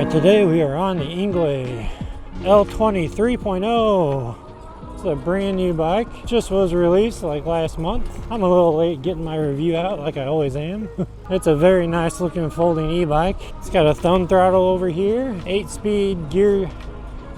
Alright, today we are on the Engwe L20 3.0. It's a brand new bike. Just was released like last month. I'm a little late getting my review out like I always am. It's a very nice looking folding e-bike. It's got a thumb throttle over here, 8-speed gear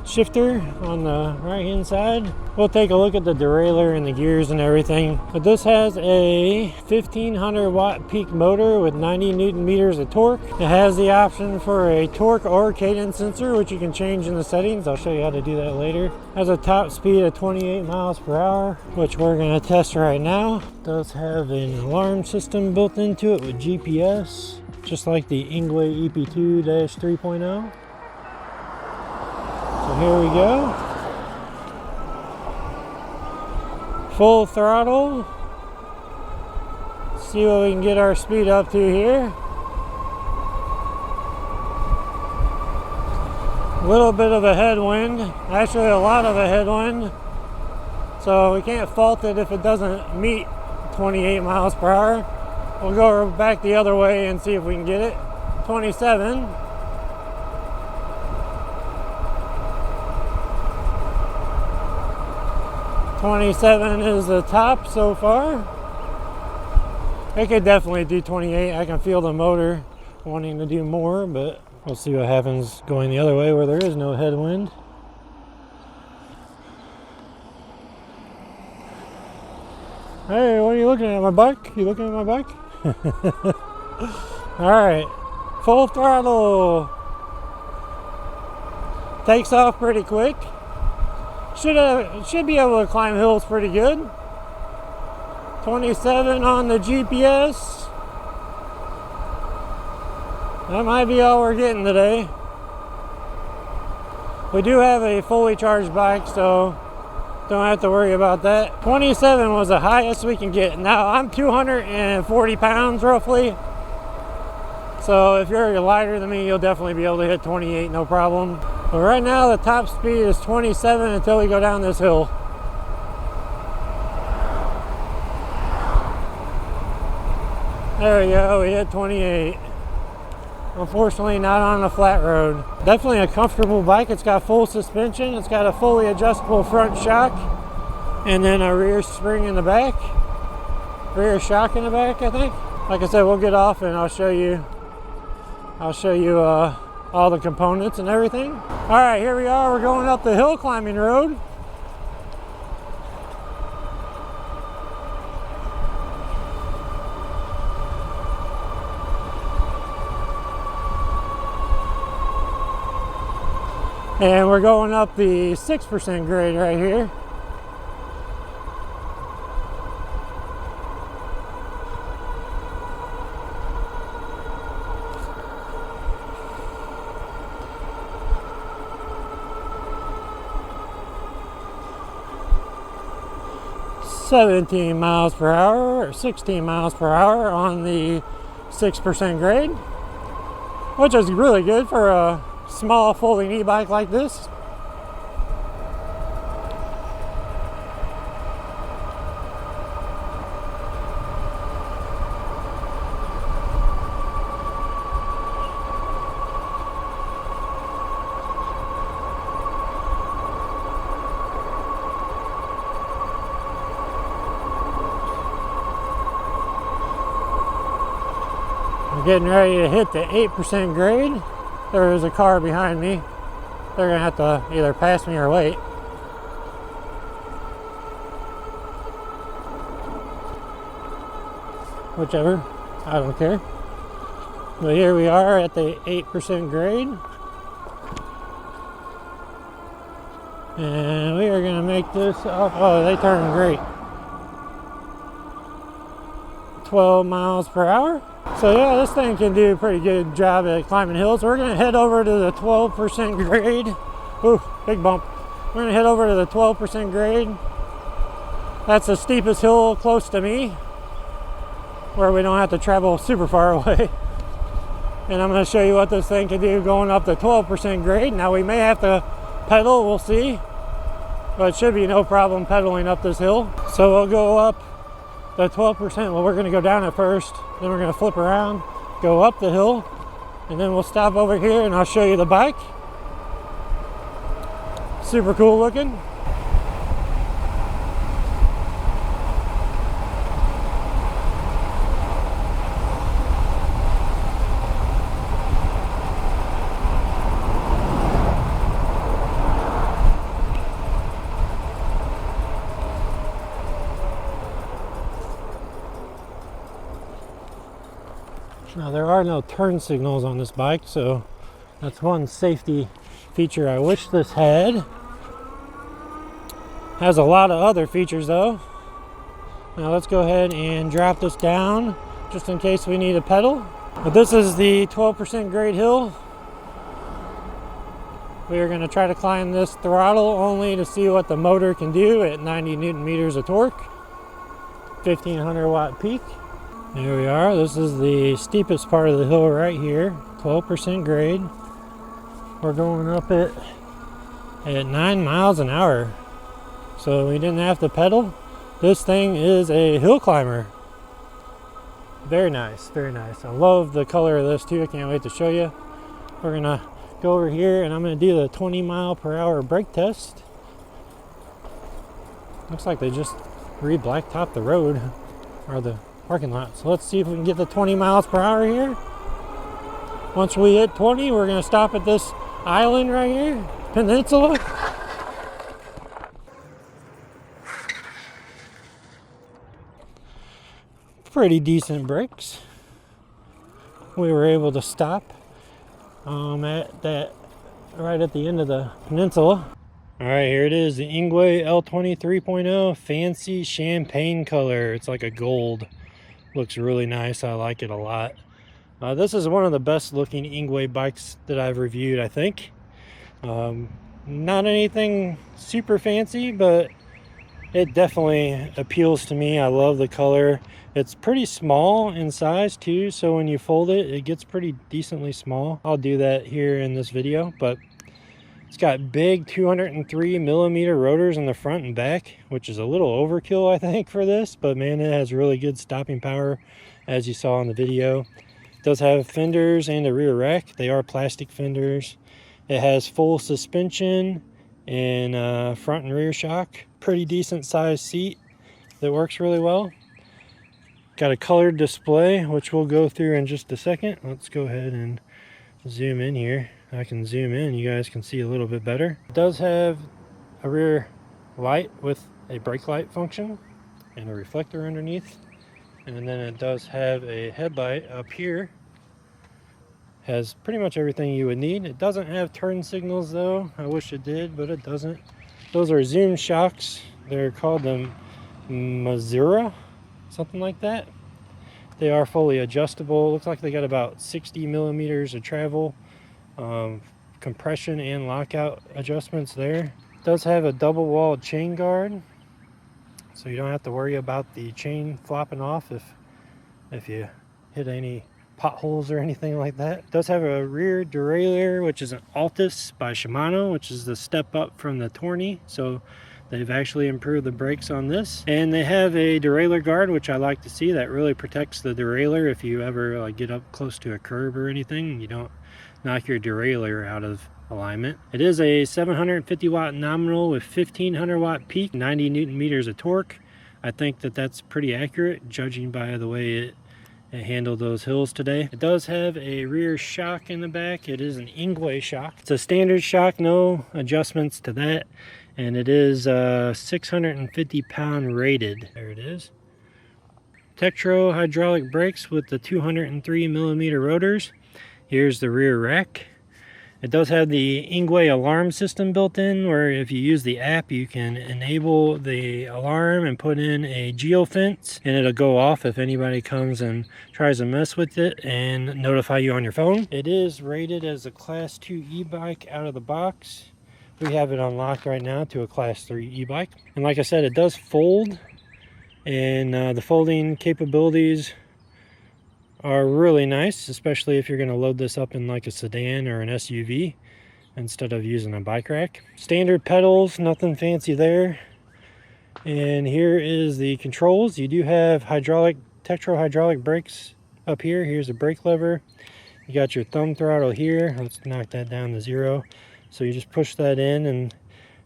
shifter on the right hand side. We'll take a look at the derailleur and the gears and everything. But this has a 1500 watt peak motor with 90 newton meters of torque. It has the option for a torque or cadence sensor, which you can change in the settings. I'll show you how to do that later. It has a top speed of 28 miles per hour, which we're going to test right now. It does have an alarm system built into it with GPS, just like the Engwe EP2-3.0. So here we go. Full throttle. See what we can get our speed up to here. A little bit of a headwind, actually a lot of a headwind. So we can't fault it if it doesn't meet 28 miles per hour. We'll go back the other way and see if we can get it. 27. 27 is the top so far. I could definitely do 28. I can feel the motor wanting to do more, but we'll see what happens going the other way where there is no headwind. Hey, what are you looking at? My bike? You looking at my bike? Alright, full throttle. Takes off pretty quick. Should be able to climb hills pretty good. 27 on the GPS. That might be all we're getting today. We do have a fully charged bike, so don't have to worry about that. 27 was the highest we can get. Now I'm 240 pounds roughly. So if you're lighter than me, you'll definitely be able to hit 28, no problem. But right now the top speed is 27 until we go down this hill. There we go, we hit 28. Unfortunately not on a flat road. Definitely a comfortable bike. It's got full suspension. It's got a fully adjustable front shock. And then a rear spring in the back. Rear shock in the back, I think. Like I said, we'll get off and I'll show you all the components and everything. All right, here we are. We're going up the hill climbing road. And we're going up the 6% grade right here. $17 miles per hour or 16 miles per hour on the 6% grade, which is really good for a small folding e-bike like this. We're getting ready to hit the 8% grade. There is a car behind me. They're gonna have to either pass me or wait. Whichever, I don't care. But here we are at the 8% grade. And we are gonna make this up. Oh, they turn great. 12 miles per hour. So yeah, this thing can do a pretty good job at climbing hills. We're gonna head over to the 12% grade. Ooh, big bump. We're gonna head over to the 12% grade. That's the steepest hill close to me, where we don't have to travel super far away. And I'm gonna show you what this thing can do going up the 12% grade. Now we may have to pedal, we'll see. But it should be no problem pedaling up this hill. So we'll go up the 12%. Well, we're gonna go down it first, then we're gonna flip around, go up the hill, and then we'll stop over here and I'll show you the bike. Super cool looking. Now there are no turn signals on this bike, so that's one safety feature I wish this had. Has a lot of other features though. Now let's go ahead and drop this down just in case we need a pedal. But this is the 12% grade hill. We are going to try to climb this throttle only to see what the motor can do at 90 Newton meters of torque. 1500 watt peak. There we are. This is the steepest part of the hill right here. 12% grade. We're going up it at 9 miles an hour. So we didn't have to pedal. This thing is a hill climber. Very nice, very nice. I love the color of this too. I can't wait to show you. We're gonna go over here and I'm gonna do the 20 mile per hour brake test. Looks like they just re-blacktopped the road or the parking lot. So let's see if we can get the 20 miles per hour here. Once we hit 20, we're gonna stop at this island right here, peninsula. Pretty decent brakes. We were able to stop at that right at the end of the peninsula. All right, here it is, the Engwe L20 3.0 fancy champagne color. It's like a gold. Looks really nice. I like it a lot. This is one of the best looking Engwe bikes that I've reviewed, I think. Not anything super fancy, but it definitely appeals to me. I love the color. It's pretty small in size too, so when you fold it, it gets pretty decently small. I'll do that here in this video, but it's got big 203 millimeter rotors in the front and back, which is a little overkill, I think, for this, but man, it has really good stopping power, as you saw in the video. It does have fenders and a rear rack. They are plastic fenders. It has full suspension and front and rear shock. Pretty decent sized seat that works really well. Got a colored display, which we'll go through in just a second. Let's go ahead and zoom in here. I can zoom in, you guys can see a little bit better. It does have a rear light with a brake light function and a reflector underneath. And then it does have a headlight up here. Has pretty much everything you would need. It doesn't have turn signals though. I wish it did, but it doesn't. Those are zoom shocks. They're called the Mazura, something like that. They are fully adjustable. Looks like they got about 60 millimeters of travel. Compression and lockout adjustments there. It does have a double walled chain guard, so you don't have to worry about the chain flopping off if you hit any potholes or anything like that. It does have a rear derailleur, which is an Altus by Shimano, which is the step up from the Tourney, so they've actually improved the brakes on this. And they have a derailleur guard, which I like to see. That really protects the derailleur if you ever like get up close to a curb or anything. You don't knock your derailleur out of alignment. It is a 750 watt nominal with 1500 watt peak, 90 Newton meters of torque. I think that that's pretty accurate, judging by the way it handled those hills today. It does have a rear shock in the back. It is an Engwe shock. It's a standard shock, no adjustments to that. And it is 650 pound rated. There it is. Tektro hydraulic brakes with the 203 millimeter rotors. Here's the rear rack. It does have the Engwe alarm system built in, where if you use the app, you can enable the alarm and put in a geofence, and it'll go off if anybody comes and tries to mess with it and notify you on your phone. It is rated as a Class 2 e-bike out of the box. We have it unlocked right now to a Class 3 e-bike. And like I said, it does fold, and the folding capabilities are really nice, especially if you're going to load this up in like a sedan or an SUV instead of using a bike rack. Standard pedals, nothing fancy there. And here is the controls. You do have Tektro hydraulic brakes up here. Here's a brake lever. You got your thumb throttle here. Let's knock that down to 0. So you just push that in and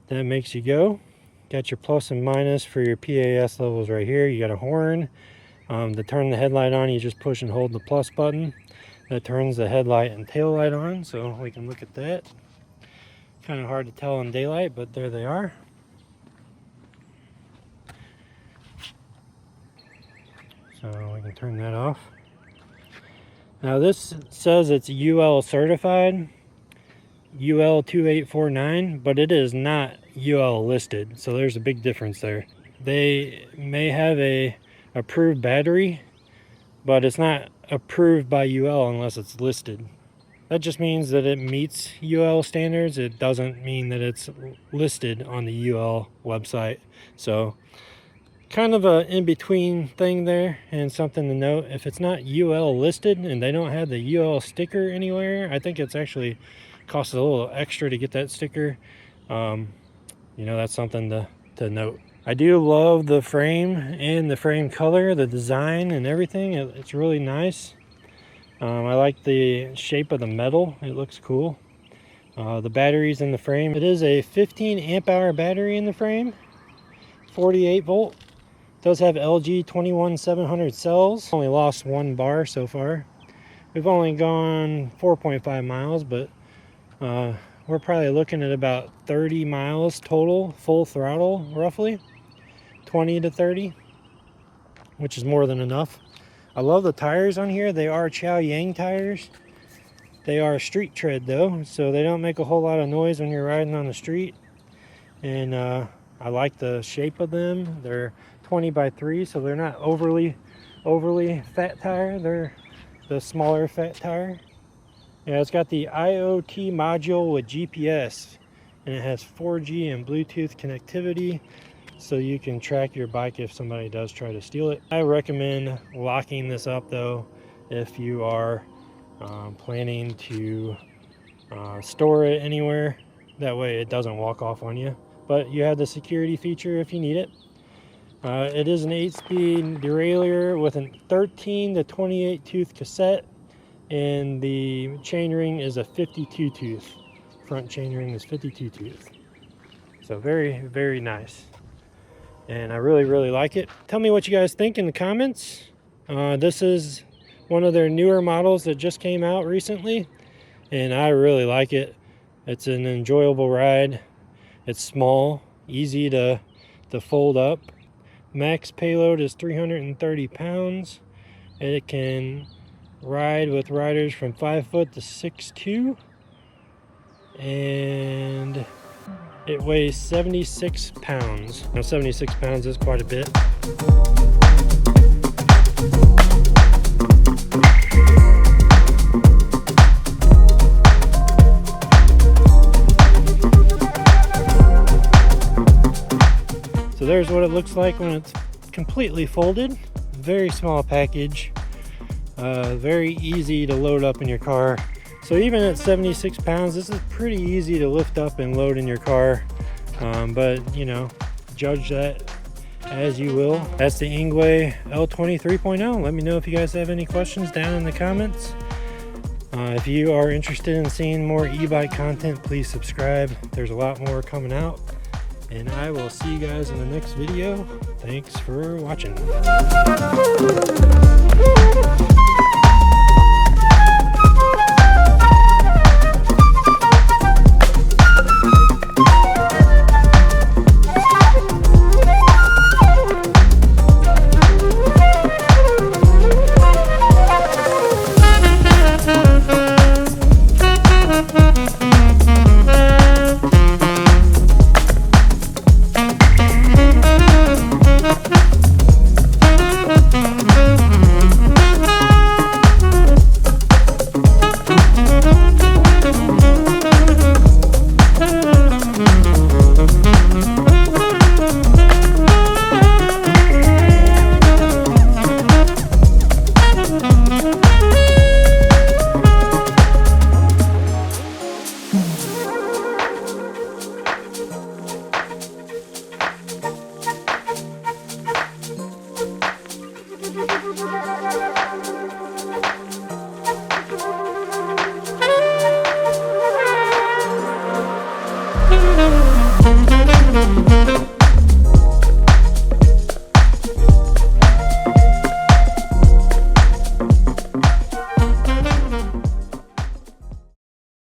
that makes you go. Got your plus and minus for your PAS levels right here. You got a horn. To turn the headlight on, you just push and hold the plus button. That turns the headlight and tail light on, so we can look at that. Kind of hard to tell in daylight, but there they are. So we can turn that off. Now this says it's UL certified, UL 2849, but it is not UL listed. So there's a big difference there. They may have a approved battery, but it's not approved by UL unless it's listed. That just means that it meets UL standards. It doesn't mean that it's listed on the UL website. So kind of a in-between thing there, and something to note. If it's not UL listed and they don't have the UL sticker anywhere, I think it's actually costs a little extra to get that sticker. You know, that's something to note. I do love the frame and the frame color, the design and everything. It's really nice. I like the shape of the metal. It looks cool. The batteries in the frame. It is a 15 amp hour battery in the frame, 48 volt. It does have LG 21700 cells. Only lost 1 bar so far. We've only gone 4.5 miles, but we're probably looking at about 30 miles total, full throttle roughly. 20 to 30, which is more than enough. I love the tires on here. They are Chow Yang tires. They are street tread though, so they don't make a whole lot of noise when you're riding on the street. And I like the shape of them. They're 20 by 3, so they're not overly fat tire. They're the smaller fat tire. Yeah, it's got the IoT module with GPS, and it has 4G and Bluetooth connectivity, so you can track your bike if somebody does try to steal it. I recommend locking this up though if you are planning to store it anywhere. That way it doesn't walk off on you. But you have the security feature if you need it. It is an 8-speed derailleur with a 13 to 28 tooth cassette, and the chainring is a 52 tooth. Front chainring is 52 tooth. So very, very nice. And I really like it. Tell me what you guys think in the comments. This is one of their newer models that just came out recently, and I really like it. It's an enjoyable ride. It's small, easy to fold up. Max payload is 330 pounds, and it can ride with riders from 5 foot to 6'2", and it weighs 76 pounds. Now 76 pounds is quite a bit. So there's what it looks like when it's completely folded. Very small package. Very easy to load up in your car. So even at 76 pounds, this is pretty easy to lift up and load in your car. But you know, judge that as you will. That's the Engwe L20 3.0. Let me know if you guys have any questions down in the comments. If you are interested in seeing more e-bike content, please subscribe. There's a lot more coming out. And I will see you guys in the next video. Thanks for watching. you.